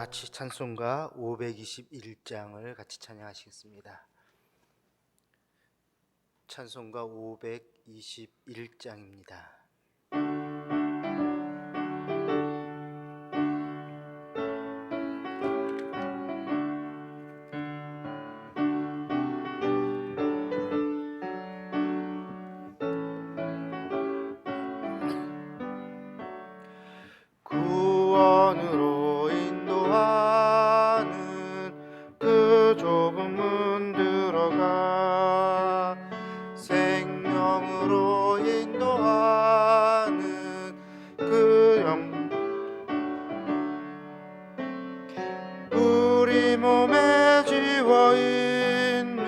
같이 찬송가 521장을 같이 찬양하시겠습니다. 찬송가 521장입니다. 구원으로 인도하는 그 좁은 문 들어가, 생명으로 인도하는 그 영, 우리 몸에 지워있는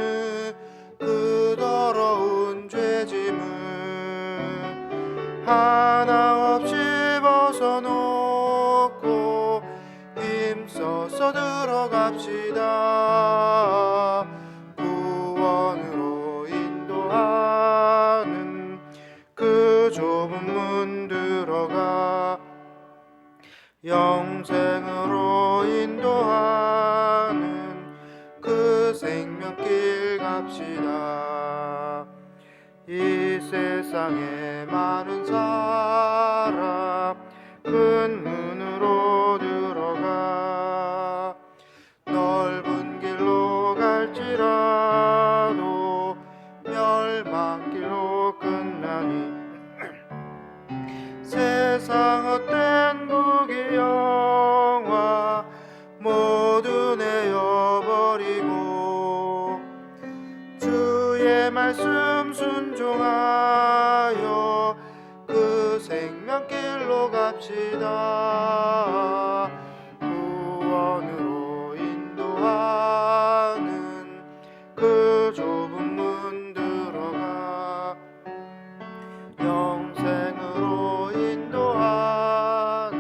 그 더러운 죄짐을 하나 없이 벗어놓고 힘써서 들어갑시다. 구원으로 인도하는 그 좁은 문 들어가, 영생으로 인도하는 그 생명길 갑시다. 이 세상에 많은 사람 큰 문으로 들어가, 넓은 길로 갈지라도 멸망길로 끝나니 세상 헛된 부귀영화 모두 내어버리고 주의 말씀 순종하여 그 생명길로 갑시다. 구원으로 인도하는 그 좁은 문 들어가, 영생으로 인도하는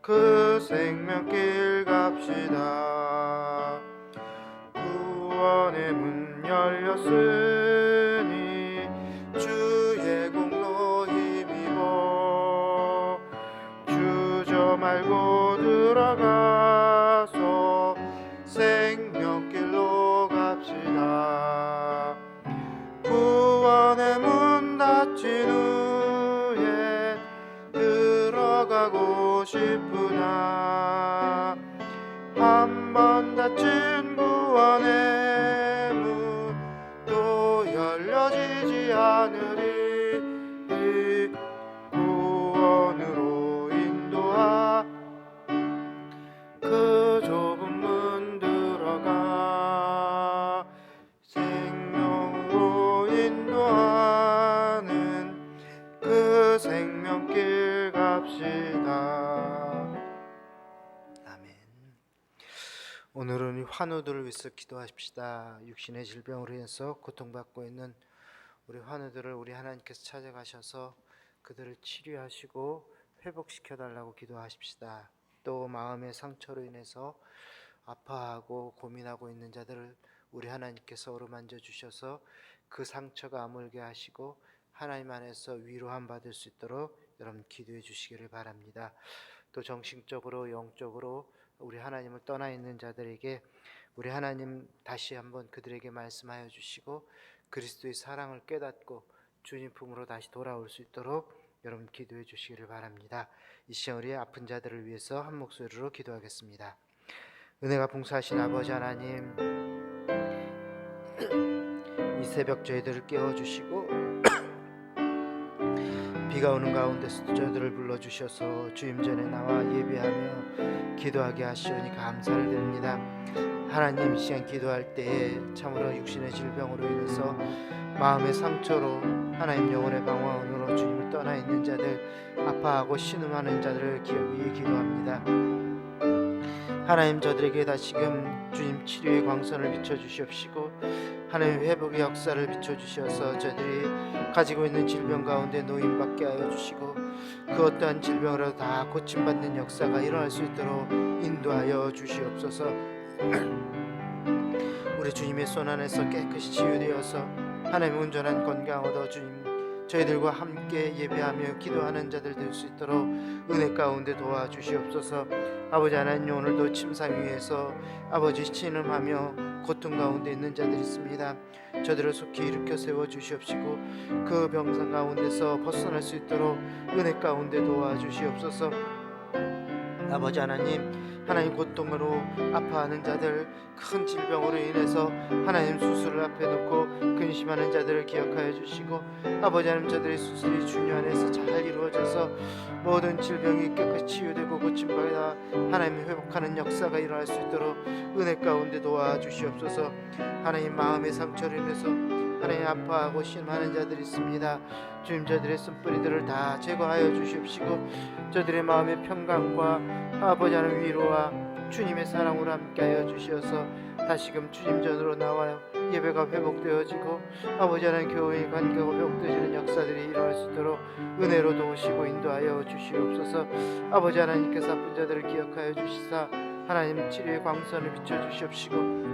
그 생명길 갑시다. 구원의 문 열렸으니 주의 공로 힘입어 주저 말고 들어가서 생명길로 갑시다. 구원의 문 닫힌 후에 들어가고 싶으나 한 번 닫힌 구원의 문 또 열려지지 않으리. 구원으로 인도하 그 좁은 문 들어가, 생명으로 인도하는 그 생명길 갑시다. 아멘. 오늘은 환우들을 위해서 기도하십시다. 육신의 질병으로 인해서 고통받고 있는 우리 환우들을 우리 하나님께서 찾아가셔서 그들을 치료하시고 회복시켜 달라고 기도하십시다. 또 마음의 상처로 인해서 아파하고 고민하고 있는 자들을 우리 하나님께서 어루만져 주셔서 그 상처가 아물게 하시고 하나님 안에서 위로함 받을 수 있도록 여러분 기도해 주시기를 바랍니다. 또 정신적으로 영적으로 우리 하나님을 떠나 있는 자들에게 우리 하나님 다시 한번 그들에게 말씀하여 주시고 그리스도의 사랑을 깨닫고 주님 품으로 다시 돌아올 수 있도록 여러분 기도해 주시기를 바랍니다. 이 시간 우리 아픈 자들을 위해서 한 목소리로 기도하겠습니다. 은혜가 풍성하신 아버지 하나님, 이 새벽 저희들을 깨워주시고 비가 오는 가운데서도 저희들을 불러주셔서 주임 전에 나와 예배하며 기도하게 하시오니 감사를 드립니다. 하나님, 이 시간 기도할 때에 참으로 육신의 질병으로 인해서 마음의 상처로 하나님 영혼의 방황으로 주님을 떠나 있는 자들, 아파하고 신음하는 자들을 위해 기도합니다. 하나님, 저들에게 다시금 주님 치료의 광선을 비춰주시옵시고 하나님 회복의 역사를 비춰주셔서 저들이 가지고 있는 질병 가운데 노임받게 하여 주시고 그 어떠한 질병으로도 다 고침받는 역사가 일어날 수 있도록 인도하여 주시옵소서. 우리 주님의 손 안에서 깨끗이 치유되어서 하나님 온전한 건강 얻어 주님 저희들과 함께 예배하며 기도하는 자들 될 수 있도록 은혜 가운데 도와주시옵소서. 아버지 하나님, 오늘도 침상 위에서 아버지 신음하며 고통 가운데 있는 자들이 있습니다. 저들을 속히 일으켜 세워 주시옵시고 그 병상 가운데서 벗어날 수 있도록 은혜 가운데 도와주시옵소서. 아버지 하나님 고통으로 아파하는 자들, 큰 질병으로 인해서 하나님 수술을 앞에 놓고 근심하는 자들을 기억하여 주시고, 아버지 하나님 저들의 수술이 주님 안에서 잘 이루어져서 모든 질병이 깨끗이 치유되고 고침받아 하나님 회복하는 역사가 일어날 수 있도록 은혜 가운데 도와주시옵소서. 하나님 마음의 상처로 인해서 하나님 아파하고 심하는 자들이 있습니다. 주님 저들의 쓴뿌리들을 다 제거하여 주시옵시고 저들의 마음의 평강과 아버지 하나님 위로와 주님의 사랑으로 함께하여 주시어서 다시금 주님 전으로 나와요 예배가 회복되어지고 아버지 하나님 교회의 관계가 회복되어지는 역사들이 일어날 수 있도록 은혜로 도우시고 인도하여 주시옵소서. 아버지 하나님께서 아픈 자들을 기억하여 주시사 하나님 치료의 광선을 비춰주시옵시고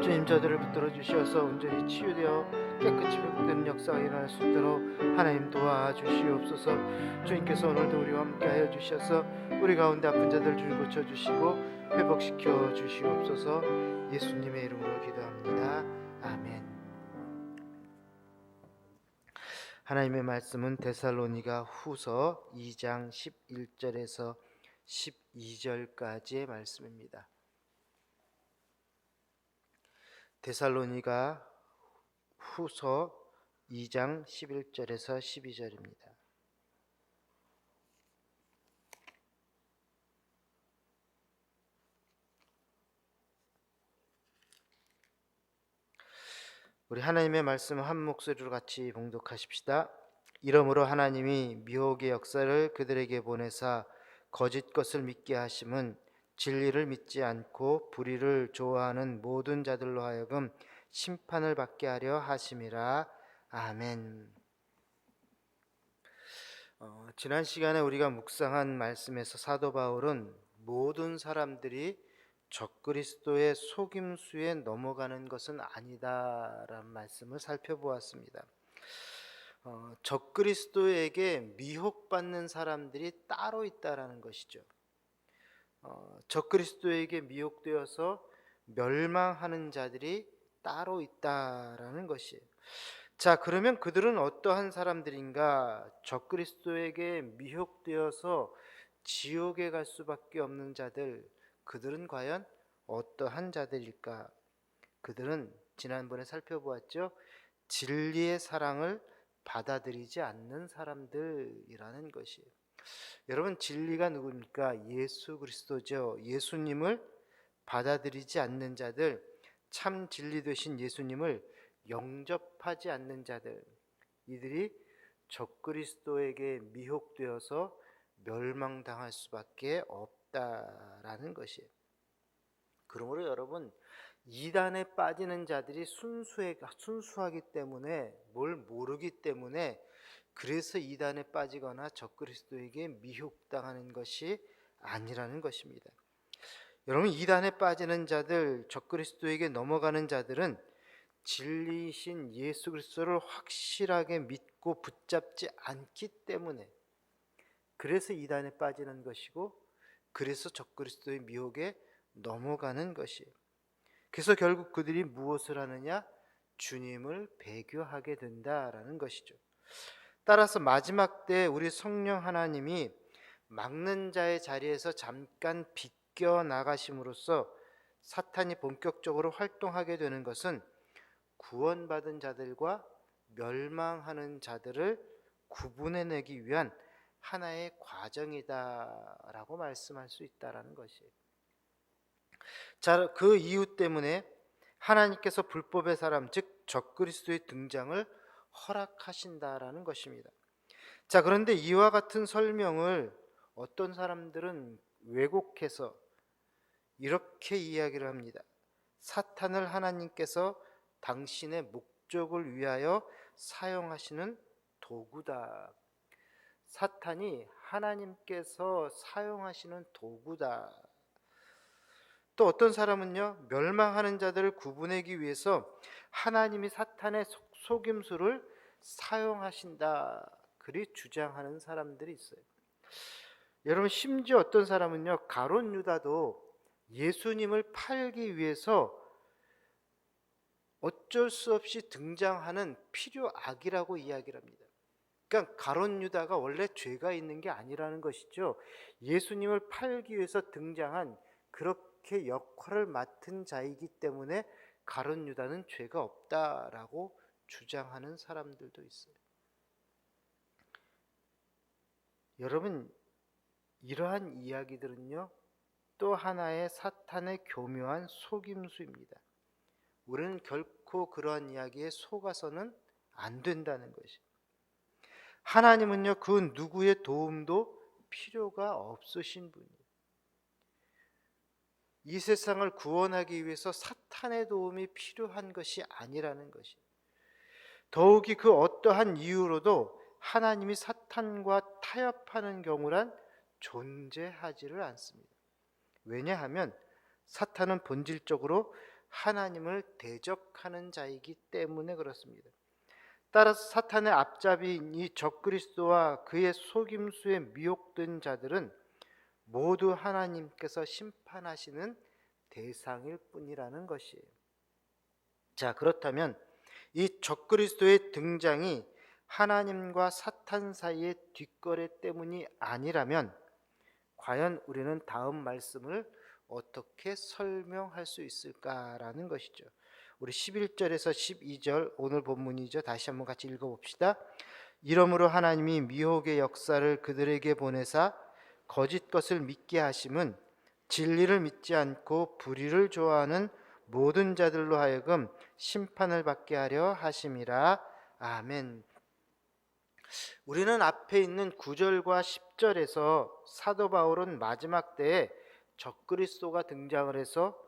주님 저들을 붙들어 주시어서 온전히 치유되어 깨끗이 회복되는 역사가 일어날 수 있도록 하나님 도와주시옵소서. 주님께서 오늘도 우리와 함께하여 주셔서 우리 가운데 아픈 자들 주님 고쳐주시고 회복시켜 주시옵소서. 예수님의 이름으로 기도합니다. 아멘. 하나님의 말씀은 데살로니가 후서 2장 11절에서 12절까지의 말씀입니다. 데살로니가 후서 2장 11절에서 12절입니다. 우리 하나님의 말씀을 한 목소리로 같이 봉독하십시다. 이러므로 하나님이 미혹의 역사를 그들에게 보내사 거짓 것을 믿게 하심은 진리를 믿지 않고 불의를 좋아하는 모든 자들로 하여금 심판을 받게 하려 하심이라. 아멘. 지난 시간에 우리가 묵상한 말씀에서 사도 바울은 모든 사람들이 적그리스도의 속임수에 넘어가는 것은 아니다라는 말씀을 살펴보았습니다. 적그리스도에게 미혹받는 사람들이 따로 있다라는 것이죠. 적그리스도에게 미혹되어서 멸망하는 자들이 따로 있다라는 것이에요. 자, 그러면 그들은 어떠한 사람들인가? 적그리스도에게 미혹되어서 지옥에 갈 수밖에 없는 자들, 그들은 과연 어떠한 자들일까? 그들은 지난번에 살펴보았죠. 진리의 사랑을 받아들이지 않는 사람들이라는 것이에요. 여러분, 진리가 누구입니까? 예수 그리스도죠. 예수님을 받아들이지 않는 자들, 참 진리 되신 예수님을 영접하지 않는 자들, 이들이 적그리스도에게 미혹되어서 멸망당할 수밖에 없다라는 것이에요. 그러므로 여러분, 이단에 빠지는 자들이 순수하기 때문에, 뭘 모르기 때문에, 그래서 이단에 빠지거나 적그리스도에게 미혹당하는 것이 아니라는 것입니다. 여러분, 이단에 빠지는 자들, 적그리스도에게 넘어가는 자들은 진리이신 예수 그리스도를 확실하게 믿고 붙잡지 않기 때문에, 그래서 이단에 빠지는 것이고, 그래서 적그리스도의 미혹에 넘어가는 것이에요. 그래서 결국 그들이 무엇을 하느냐? 주님을 배교하게 된다라는 것이죠. 따라서 마지막 때 우리 성령 하나님이 막는 자의 자리에서 잠깐 비껴 나가심으로써 사탄이 본격적으로 활동하게 되는 것은 구원받은 자들과 멸망하는 자들을 구분해내기 위한 하나의 과정이다라고 말씀할 수 있다라는 것이에요. 자, 그 이유 때문에 하나님께서 불법의 사람, 즉 적그리스도의 등장을 허락하신다라는 것입니다. 자, 그런데 이와 같은 설명을 어떤 사람들은 왜곡해서 이렇게 이야기를 합니다. 사탄을 하나님께서 당신의 목적을 위하여 사용하시는 도구다. 사탄이 하나님께서 사용하시는 도구다. 또 어떤 사람은요, 멸망하는 자들을 구분하기 위해서 하나님이 사탄의 속임수를 사용하신다, 그리 주장하는 사람들이 있어요. 여러분, 심지어 어떤 사람은요, 가룟 유다도 예수님을 팔기 위해서 어쩔 수 없이 등장하는 필요악이라고 이야기를 합니다. 그러니까 가룟 유다가 원래 죄가 있는 게 아니라는 것이죠. 예수님을 팔기 위해서 등장한 그렇게 역할을 맡은 자이기 때문에 가룟 유다는 죄가 없다라고 주장하는 사람들도 있어요. 여러분, 이러한 이야기들은요, 또 하나의 사탄의 교묘한 속임수입니다. 우리는 결코 그러한 이야기에 속아서는 안 된다는 것이. 하나님은요, 그 누구의 도움도 필요가 없으신 분이에요. 이 세상을 구원하기 위해서 사탄의 도움이 필요한 것이 아니라는 것이. 더욱이 그 어떠한 이유로도 하나님이 사탄과 타협하는 경우란 존재하지를 않습니다. 왜냐하면 사탄은 본질적으로 하나님을 대적하는 자이기 때문에 그렇습니다. 따라서 사탄의 앞잡이인 이 적그리스도와 그의 속임수에 미혹된 자들은 모두 하나님께서 심판하시는 대상일 뿐이라는 것이에요. 자, 그렇다면 이 적그리스도의 등장이 하나님과 사탄 사이의 뒷거래 때문이 아니라면 과연 우리는 다음 말씀을 어떻게 설명할 수 있을까라는 것이죠. 우리 11절에서 12절 오늘 본문이죠. 다시 한번 같이 읽어봅시다. 이러므로 하나님이 미혹의 역사를 그들에게 보내사 거짓 것을 믿게 하심은 진리를 믿지 않고 불의를 좋아하는 모든 자들로 하여금 심판을 받게 하려 하심이라. 아멘. 우리는 앞에 있는 9절과 10절에서 사도 바울은 마지막 때에 적그리스도가 등장을 해서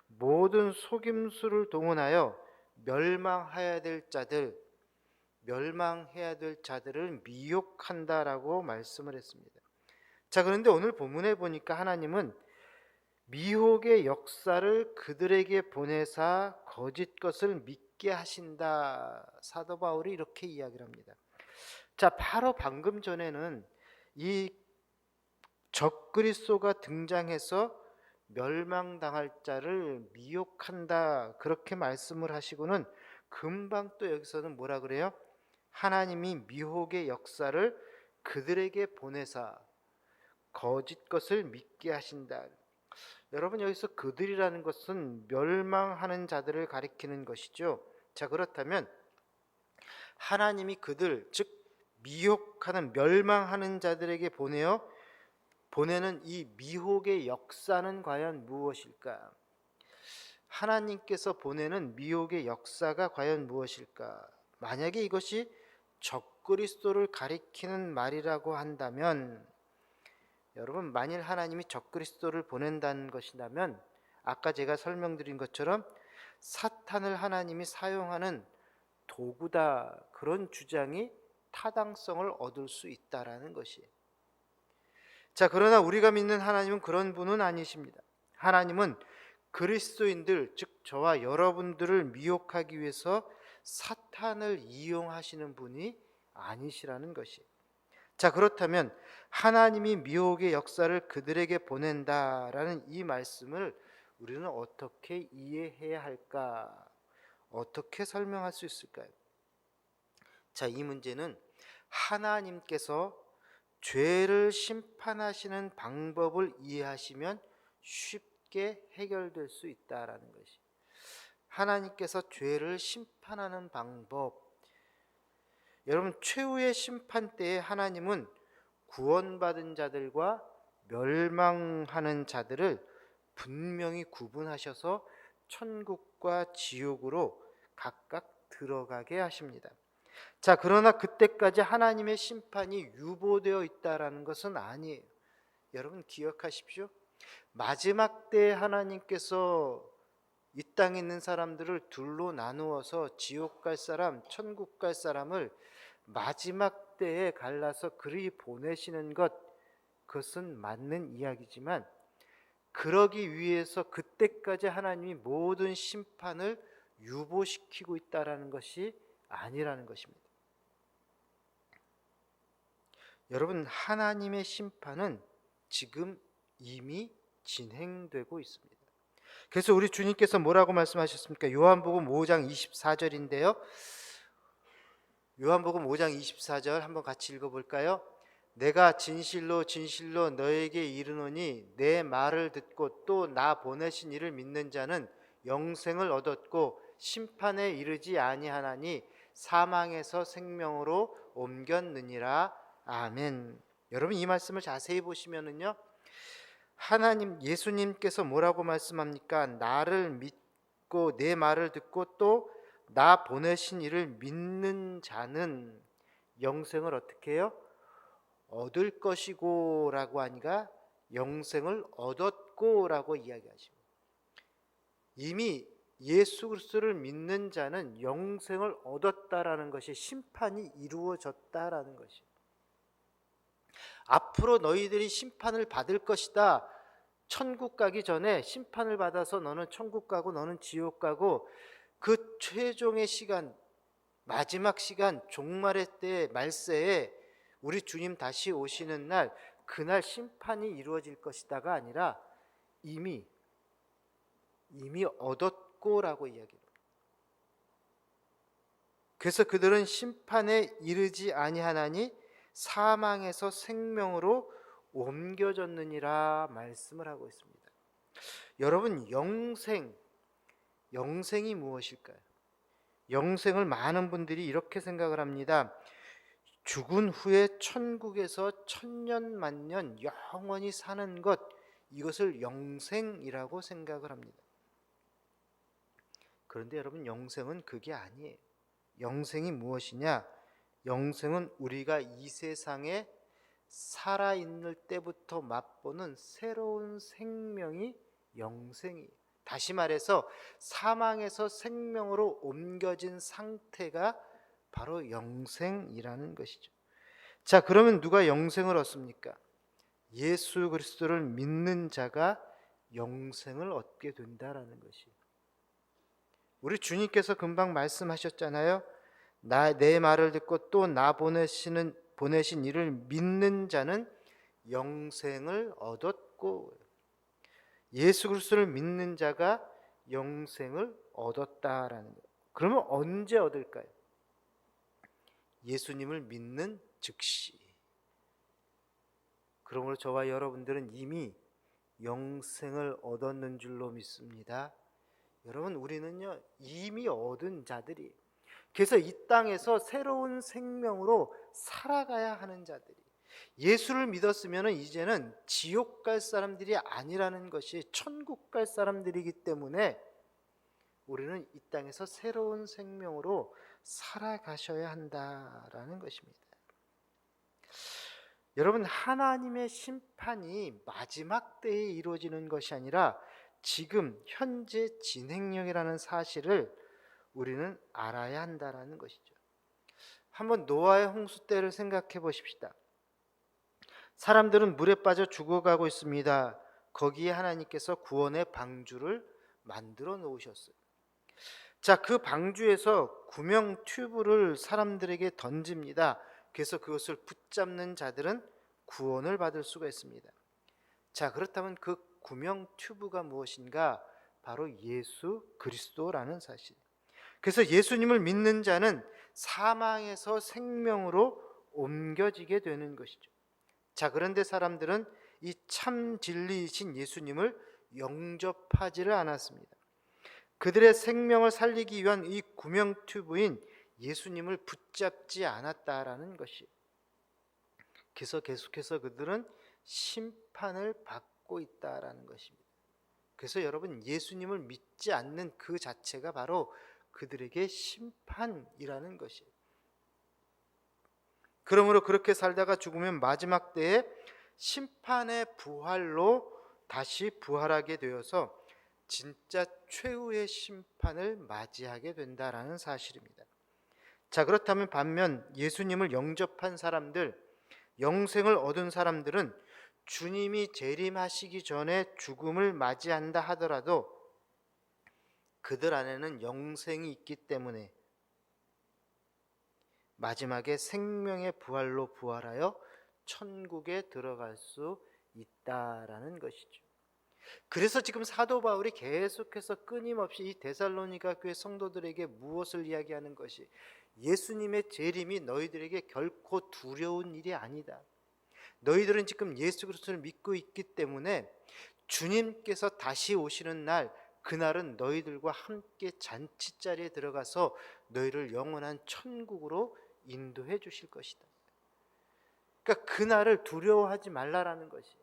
모든 속임수를 동원하여 멸망해야 될 자들을 미혹한다라고 말씀을 했습니다. 자, 그런데 오늘 본문에 보니까 하나님은 미혹의 역사를 그들에게 보내사 거짓 것을 믿게 하신다. 사도 바울이 이렇게 이야기를 합니다. 자, 바로 방금 전에는 이 적그리스도가 등장해서 멸망당할 자를 미혹한다, 그렇게 말씀을 하시고는 금방 또 여기서는 뭐라 그래요? 하나님이 미혹의 역사를 그들에게 보내사 거짓 것을 믿게 하신다. 여러분, 여기서 그들이라는 것은 멸망하는 자들을 가리키는 것이죠. 자, 그렇다면 하나님이 그들, 즉 미혹하는 멸망하는 자들에게 보내는 이 미혹의 역사는 과연 무엇일까? 하나님께서 보내는 미혹의 역사가 과연 무엇일까? 만약에 이것이 적그리스도를 가리키는 말이라고 한다면, 여러분, 만일 하나님이 적그리스도를 보낸다는 것이라면 아까 제가 설명드린 것처럼 사탄을 하나님이 사용하는 도구다, 그런 주장이 타당성을 얻을 수 있다라는 것이에요. 자, 그러나 우리가 믿는 하나님은 그런 분은 아니십니다. 하나님은 그리스도인들, 즉 저와 여러분들을 미혹하기 위해서 사탄을 이용하시는 분이 아니시라는 것이에요. 자, 그렇다면 하나님이 미혹의 역사를 그들에게 보낸다라는 이 말씀을 우리는 어떻게 이해해야 할까? 어떻게 설명할 수 있을까요? 자, 이 문제는 하나님께서 죄를 심판하시는 방법을 이해하시면 쉽게 해결될 수 있다라는 것이. 하나님께서 죄를 심판하는 방법. 여러분, 최후의 심판 때에 하나님은 구원받은 자들과 멸망하는 자들을 분명히 구분하셔서 천국과 지옥으로 각각 들어가게 하십니다. 자, 그러나 그때까지 하나님의 심판이 유보되어 있다라는 것은 아니에요. 여러분 기억하십시오. 마지막 때에 하나님께서 이 땅에 있는 사람들을 둘로 나누어서 지옥 갈 사람, 천국 갈 사람을 마지막 때에 갈라서 그리 보내시는 것, 그것은 맞는 이야기지만 그러기 위해서 그때까지 하나님이 모든 심판을 유보시키고 있다라는 것이 아니라는 것입니다. 여러분, 하나님의 심판은 지금 이미 진행되고 있습니다. 그래서 우리 주님께서 뭐라고 말씀하셨습니까? 요한복음 5장 24절인데요. 요한복음 5장 24절 한번 같이 읽어볼까요? 내가 진실로 진실로 너에게 이르노니 내 말을 듣고 또 나 보내신 이를 믿는 자는 영생을 얻었고 심판에 이르지 아니하나니 사망에서 생명으로 옮겼느니라. 아멘. 여러분, 이 말씀을 자세히 보시면은요, 하나님 예수님께서 뭐라고 말씀합니까? 나를 믿고 내 말을 듣고 또 나 보내신 이를 믿는 자는 영생을 어떻게 해요? 얻을 것이고 라고 하니까 영생을 얻었고 라고 이야기하십니다. 이미 예수 그리스도를 믿는 자는 영생을 얻었다라는 것이, 심판이 이루어졌다라는 것이, 앞으로 너희들이 심판을 받을 것이다. 천국 가기 전에 심판을 받아서 너는 천국 가고 너는 지옥 가고, 그 최종의 시간, 마지막 시간, 종말의 때, 말세에 우리 주님 다시 오시는 날, 그날 심판이 이루어질 것이다가 아니라 이미 얻었고라고 이야기합니다. 그래서 그들은 심판에 이르지 아니하나니 사망에서 생명으로 옮겨졌느니라 말씀을 하고 있습니다. 여러분, 영생이 무엇일까요? 영생을 많은 분들이 이렇게 생각을 합니다. 죽은 후에 천국에서 천년 만년 영원히 사는 것, 이것을 영생이라고 생각을 합니다. 그런데 여러분, 영생은 그게 아니에요. 영생이 무엇이냐? 영생은 우리가 이 세상에 살아있는 때부터 맛보는 새로운 생명이 영생이에요. 다시 말해서 사망에서 생명으로 옮겨진 상태가 바로 영생이라는 것이죠. 자, 그러면 누가 영생을 얻습니까? 예수 그리스도를 믿는 자가 영생을 얻게 된다라는 것이에요. 우리 주님께서 금방 말씀하셨잖아요. 내 말을 듣고 또 나 보내신 이를 믿는 자는 영생을 얻었고, 예수 그리스도를 믿는 자가 영생을 얻었다라는 거예요. 그러면 언제 얻을까요? 예수님을 믿는 즉시. 그러므로 저와 여러분들은 이미 영생을 얻었는 줄로 믿습니다. 여러분, 우리는요 이미 얻은 자들이, 그래서 이 땅에서 새로운 생명으로 살아가야 하는 자들이, 예수를 믿었으면 이제는 지옥 갈 사람들이 아니라는 것이 천국 갈 사람들이기 때문에 우리는 이 땅에서 새로운 생명으로 살아가셔야 한다라는 것입니다. 여러분, 하나님의 심판이 마지막 때에 이루어지는 것이 아니라 지금 현재 진행형이라는 사실을 우리는 알아야 한다라는 것이죠. 한번 노아의 홍수 때를 생각해 보십시다. 사람들은 물에 빠져 죽어가고 있습니다. 거기에 하나님께서 구원의 방주를 만들어 놓으셨어요. 자, 그 방주에서 구명 튜브를 사람들에게 던집니다. 그래서 그것을 붙잡는 자들은 구원을 받을 수가 있습니다. 자, 그렇다면 그 구명 튜브가 무엇인가? 바로 예수 그리스도라는 사실. 그래서 예수님을 믿는 자는 사망에서 생명으로 옮겨지게 되는 것이죠. 자, 그런데 사람들은 이 참 진리이신 예수님을 영접하지를 않았습니다. 그들의 생명을 살리기 위한 이 구명 튜브인 예수님을 붙잡지 않았다라는 것이. 그래서 계속해서 그들은 심판을 받고 있다라는 것입니다. 그래서 여러분, 예수님을 믿지 않는 그 자체가 바로 그들에게 심판이라는 것이에요. 그러므로 그렇게 살다가 죽으면 마지막 때에 심판의 부활로 다시 부활하게 되어서 진짜 최후의 심판을 맞이하게 된다라는 사실입니다. 자, 그렇다면 반면 예수님을 영접한 사람들, 영생을 얻은 사람들은 주님이 재림하시기 전에 죽음을 맞이한다 하더라도 그들 안에는 영생이 있기 때문에 마지막에 생명의 부활로 부활하여 천국에 들어갈 수 있다라는 것이죠. 그래서 지금 사도 바울이 계속해서 끊임없이 이 데살로니가 교회 성도들에게 무엇을 이야기하는 것이, 예수님의 재림이 너희들에게 결코 두려운 일이 아니다. 너희들은 지금 예수 그리스도를 믿고 있기 때문에 주님께서 다시 오시는 날, 그날은 너희들과 함께 잔치자리에 들어가서 너희를 영원한 천국으로 인도해 주실 것이다. 그러니까 그날을 두려워하지 말라라는 것이,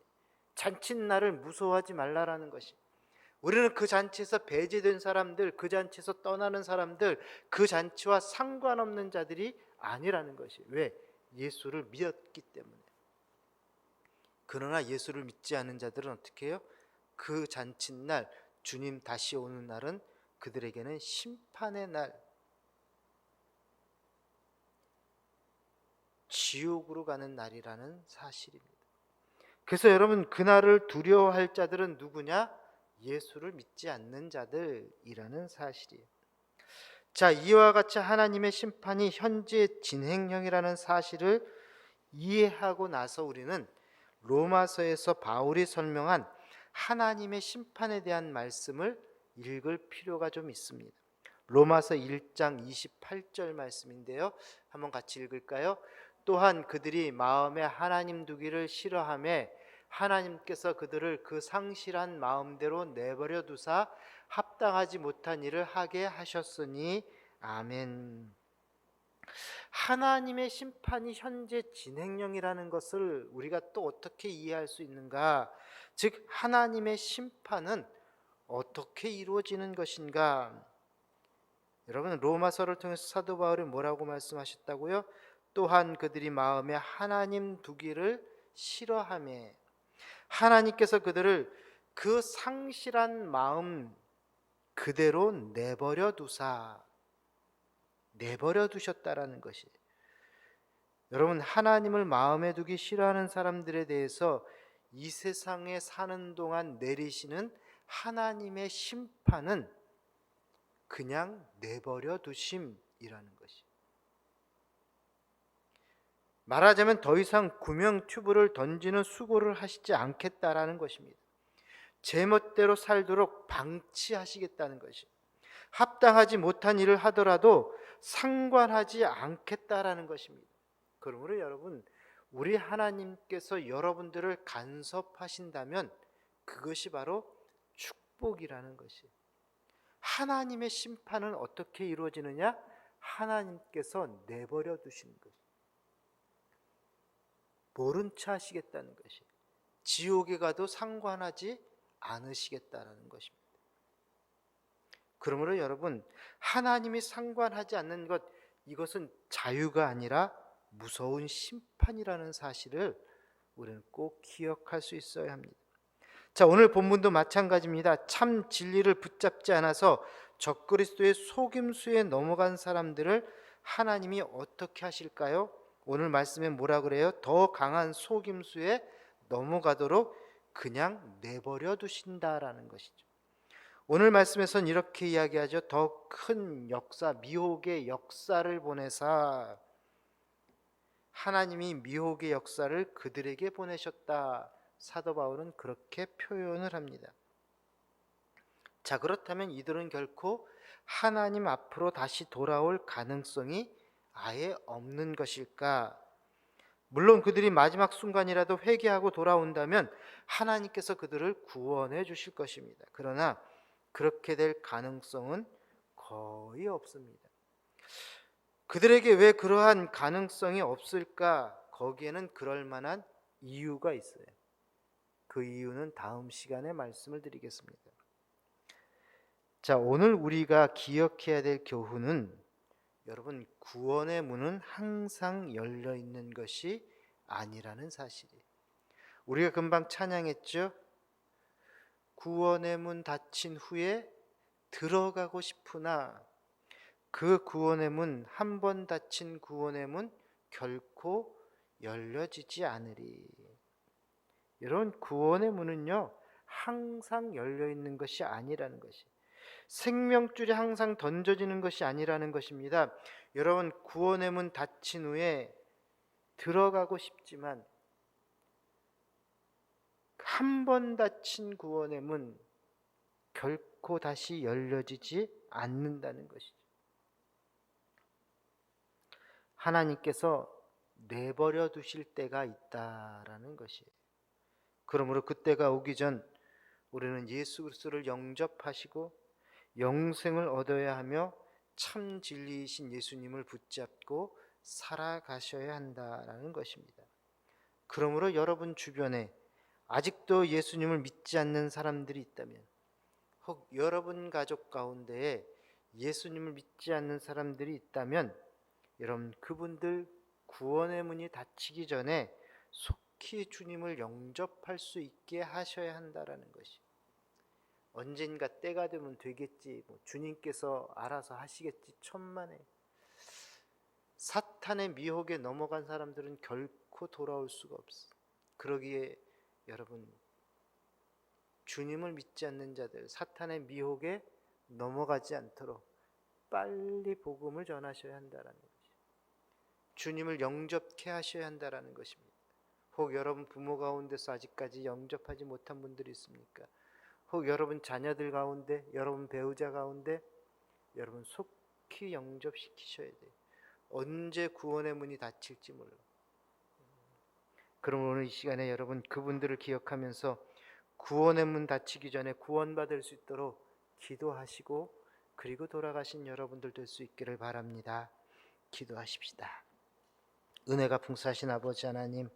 잔칫날을 무서워하지 말라라는 것이, 우리는 그 잔치에서 배제된 사람들, 그 잔치에서 떠나는 사람들, 그 잔치와 상관없는 자들이 아니라는 것이. 왜? 예수를 믿었기 때문에. 그러나 예수를 믿지 않은 자들은 어떻게 해요? 그 잔칫날, 주님 다시 오는 날은 그들에게는 심판의 날, 지옥으로 가는 날이라는 사실입니다. 그래서 여러분, 그날을 두려워할 자들은 누구냐? 예수를 믿지 않는 자들이라는 사실이에요. 자, 이와 같이 하나님의 심판이 현재 진행형이라는 사실을 이해하고 나서 우리는 로마서에서 바울이 설명한 하나님의 심판에 대한 말씀을 읽을 필요가 좀 있습니다. 로마서 1장 28절 말씀인데요, 한번 같이 읽을까요? 또한 그들이 마음에 하나님 두기를 싫어하며 하나님께서 그들을 그 상실한 마음대로 내버려 두사 합당하지 못한 일을 하게 하셨으니 아멘. 하나님의 심판이 현재 진행형이라는 것을 우리가 또 어떻게 이해할 수 있는가? 즉, 하나님의 심판은 어떻게 이루어지는 것인가? 여러분, 로마서를 통해서 사도 바울이 뭐라고 말씀하셨다고요? 또한 그들이 마음에 하나님 두기를 싫어하며, 하나님께서 그들을 그 상실한 마음 그대로 내버려 두셨다라는 것이. 여러분, 하나님을 마음에 두기 싫어하는 사람들에 대해서 이 세상에 사는 동안 내리시는 하나님의 심판은 그냥 내버려 두심이라는 것이. 말하자면 더 이상 구명튜브를 던지는 수고를 하시지 않겠다라는 것입니다. 제멋대로 살도록 방치하시겠다는 것이, 합당하지 못한 일을 하더라도 상관하지 않겠다라는 것입니다. 그러므로 여러분, 우리 하나님께서 여러분들을 간섭하신다면 그것이 바로 축복이라는 것이. 하나님의 심판은 어떻게 이루어지느냐? 하나님께서 내버려 두시는 것, 모른 체 하시겠다는 것이, 지옥에 가도 상관하지 않으시겠다는 것입니다. 그러므로 여러분, 하나님이 상관하지 않는 것, 이것은 자유가 아니라 무서운 심판이라는 사실을 우리는 꼭 기억할 수 있어야 합니다. 자, 오늘 본문도 마찬가지입니다. 참 진리를 붙잡지 않아서 적그리스도의 속임수에 넘어간 사람들을 하나님이 어떻게 하실까요? 오늘 말씀에 뭐라 그래요? 더 강한 속임수에 넘어가도록 그냥 내버려 두신다라는 것이죠. 오늘 말씀에서는 이렇게 이야기하죠. 더 큰 역사, 미혹의 역사를 보내사, 하나님이 미혹의 역사를 그들에게 보내셨다. 사도 바울은 그렇게 표현을 합니다. 자, 그렇다면 이들은 결코 하나님 앞으로 다시 돌아올 가능성이 아예 없는 것일까? 물론 그들이 마지막 순간이라도 회개하고 돌아온다면 하나님께서 그들을 구원해 주실 것입니다. 그러나 그렇게 될 가능성은 거의 없습니다. 그들에게 왜 그러한 가능성이 없을까? 거기에는 그럴 만한 이유가 있어요. 그 이유는 다음 시간에 말씀을 드리겠습니다. 자, 오늘 우리가 기억해야 될 교훈은, 여러분, 구원의 문은 항상 열려 있는 것이 아니라는 사실이에요. 우리가 금방 찬양했죠? 구원의 문 닫힌 후에 들어가고 싶으나 그 구원의 문, 한 번 닫힌 구원의 문 결코 열려지지 않으리. 여러분, 구원의 문은요, 항상 열려 있는 것이 아니라는 것이, 생명줄이 항상 던져지는 것이 아니라는 것입니다. 여러분, 구원의 문 닫힌 후에 들어가고 싶지만 한 번 닫힌 구원의 문 결코 다시 열려지지 않는다는 것이죠. 하나님께서 내버려 두실 때가 있다라는 것이에요. 그러므로 그때가 오기 전 우리는 예수 그리스도를 영접하시고 영생을 얻어야 하며 참 진리이신 예수님을 붙잡고 살아가셔야 한다라는 것입니다. 그러므로 여러분 주변에 아직도 예수님을 믿지 않는 사람들이 있다면, 혹 여러분 가족 가운데에 예수님을 믿지 않는 사람들이 있다면, 여러분 그분들 구원의 문이 닫히기 전에 속히 주님을 영접할 수 있게 하셔야 한다라는 것이. 언젠가 때가 되면 되겠지, 주님께서 알아서 하시겠지, 천만에. 사탄의 미혹에 넘어간 사람들은 결코 돌아올 수가 없어. 그러기에 여러분, 주님을 믿지 않는 자들, 사탄의 미혹에 넘어가지 않도록 빨리 복음을 전하셔야 한다라는 것이, 주님을 영접케 하셔야 한다라는 것입니다. 혹 여러분 부모 가운데서 아직까지 영접하지 못한 분들이 있습니까? 혹 여러분 자녀들 가운데, 여러분 배우자 가운데 여러분 속히 영접시키셔야 돼요. 언제 구원의 문이 닫힐지 몰라. 그럼 오늘 이 시간에 여러분 그분들을 기억하면서 구원의 문 닫히기 전에 구원받을 수 있도록 기도하시고, 그리고 돌아가신 여러분들 될 수 있기를 바랍니다. 기도하십시다. 은혜가 풍성하신 아버지 하나님,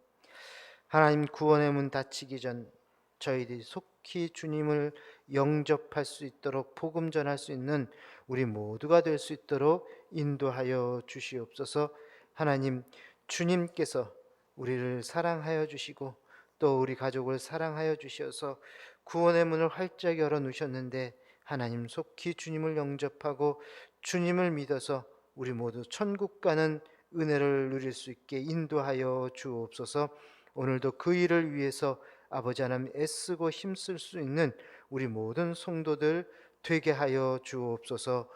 하나님 구원의 문 닫히기 전 저희들이 속히 주님을 영접할 수 있도록 복음 전할 수 있는 우리 모두가 될 수 있도록 인도하여 주시옵소서. 하나님, 주님께서 우리를 사랑하여 주시고 또 우리 가족을 사랑하여 주셔서 구원의 문을 활짝 열어 놓으셨는데, 하나님 속히 주님을 영접하고 주님을 믿어서 우리 모두 천국 가는 은혜를 누릴 수 있게 인도하여 주옵소서. 오늘도 그 일을 위해서 아버지 하나님 애쓰고 힘쓸 수 있는 우리 모든 성도들 되게 하여 주옵소서.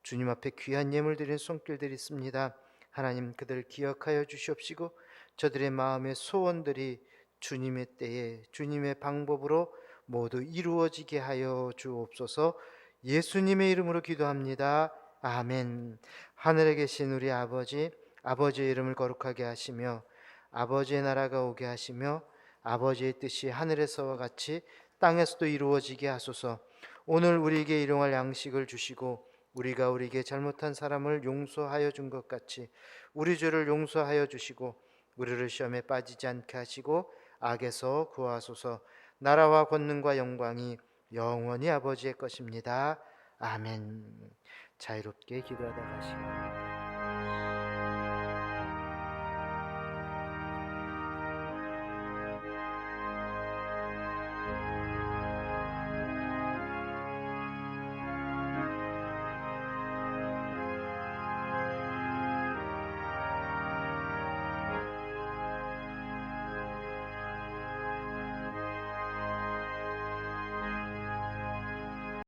주님 앞에 귀한 예물 드리는 손길들이 있습니다. 하나님 그들을 기억하여 주시옵시고 저들의 마음의 소원들이 주님의 때에 주님의 방법으로 모두 이루어지게 하여 주옵소서. 예수님의 이름으로 기도합니다. 아멘. 하늘에 계신 우리 아버지, 아버지의 이름을 거룩하게 하시며 아버지의 나라가 오게 하시며 아버지의 뜻이 하늘에서와 같이 땅에서도 이루어지게 하소서. 오늘 우리에게 일용할 양식을 주시고 우리가 우리에게 잘못한 사람을 용서하여 준 것 같이 우리 죄를 용서하여 주시고 우리를 시험에 빠지지 않게 하시고 악에서 구하소서. 나라와 권능과 영광이 영원히 아버지의 것입니다. 아멘. 자유롭게 기도하다 가시기 바랍니다.